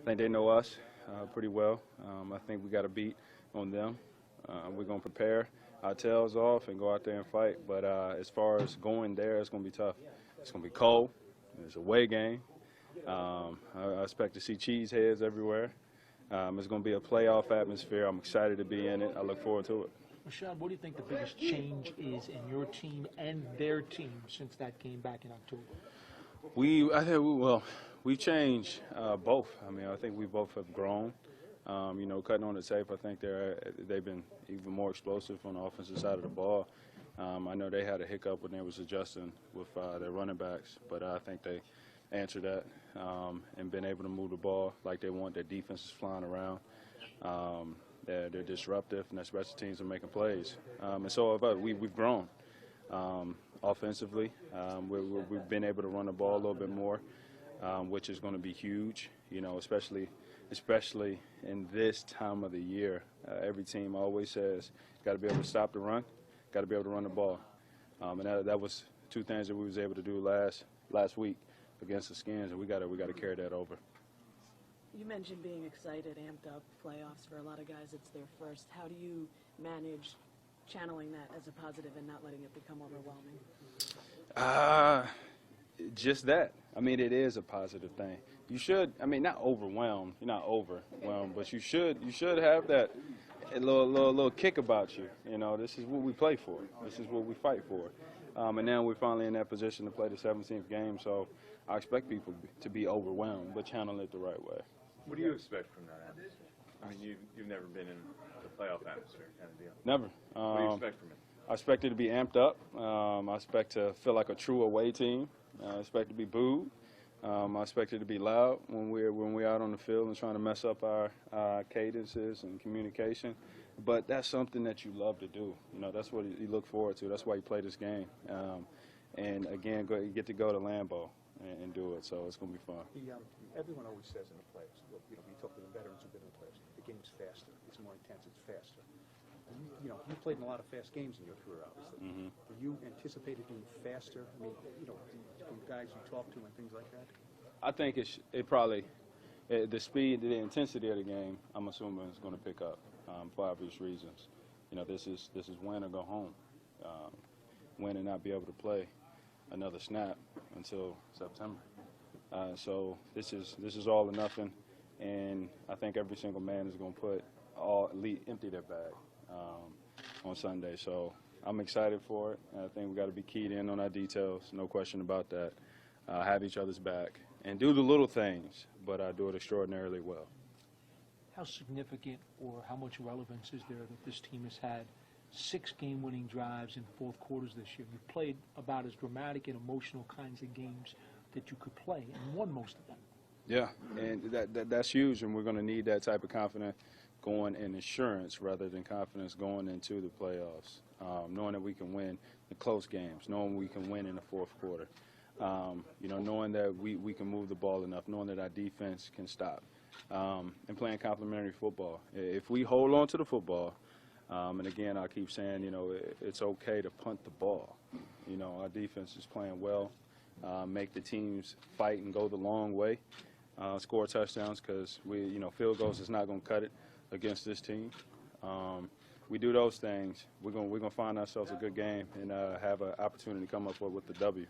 think they know us pretty well. I think we got a beat on them. We're going to prepare our tails off and go out there and fight. But as far as going there, it's going to be tough. It's going to be cold. It's a away game. I expect to see cheese heads everywhere. It's going to be a playoff atmosphere. I'm excited to be in it. I look forward to it. Rashad, what do you think the biggest change is in your team and their team since that game back in October? We've changed both. I mean, I think we both have grown. Cutting on the tape, I think they've been even more explosive on the offensive side of the ball. I know they had a hiccup when they was adjusting with their running backs, but I think they answered that and been able to move the ball like they want. Their defense is flying around. They're disruptive, and their special teams are making plays. And so have us. We've grown offensively. We've been able to run the ball a little bit more, which is going to be huge, especially in this time of the year. Every team always says, got to be able to stop the run, got to be able to run the ball. And that was two things that we was able to do last week against the Skins, and we got to carry that over. You mentioned being excited, amped up, playoffs. For a lot of guys, it's their first. How do you manage channeling that as a positive and not letting it become overwhelming? Just that. I mean, it is a positive thing. You should, not overwhelmed. You're not overwhelmed, but you should have that little kick about you. This is what we play for. This is what we fight for. And now we're finally in that position to play the 17th game, so I expect people to be overwhelmed, but channel it the right way. What do you expect from that atmosphere? I mean, you've never been in the playoff atmosphere kind of deal. Never. What do you expect from it? I expect it to be amped up. I expect to feel like a true away team. I expect to be booed. I expect it to be loud when we're out on the field and trying to mess up our cadences and communication. But that's something that you love to do. That's what you look forward to. That's why you play this game. And again, you get to go to Lambeau and do it. So it's going to be fun. Everyone always says in the playoffs, you talk to the veterans who've been in the playoffs, the game's faster, it's more intense, it's faster. You played in a lot of fast games in your career, obviously. Mm-hmm. Do you anticipate it being faster? I mean, from guys you talk to and things like that? I think the speed, the intensity of the game, I'm assuming is going to pick up for obvious reasons. This is win or go home. Win and not be able to play another snap until September. So this is all or nothing, and I think every single man is going to empty their bag on Sunday. So I'm excited for it. I think we got to be keyed in on our details, no question about that. Have each other's back and do the little things, but do it extraordinarily well. How significant or how much relevance is there that this team has had 6 game-winning drives in fourth quarters this year? You've played about as dramatic and emotional kinds of games that you could play and won most of them. Yeah, and that's huge, and we're going to need that type of confidence going in insurance rather than confidence going into the playoffs, knowing that we can win the close games, knowing we can win in the fourth quarter, knowing that we can move the ball enough, knowing that our defense can stop, and playing complementary football. If we hold on to the football, and again, I keep saying, it's okay to punt the ball. Our defense is playing well. Make the teams fight and go the long way, score touchdowns, because field goals is not going to cut it against this team. We do those things, we're going to find ourselves a good game and have an opportunity to come up with the W.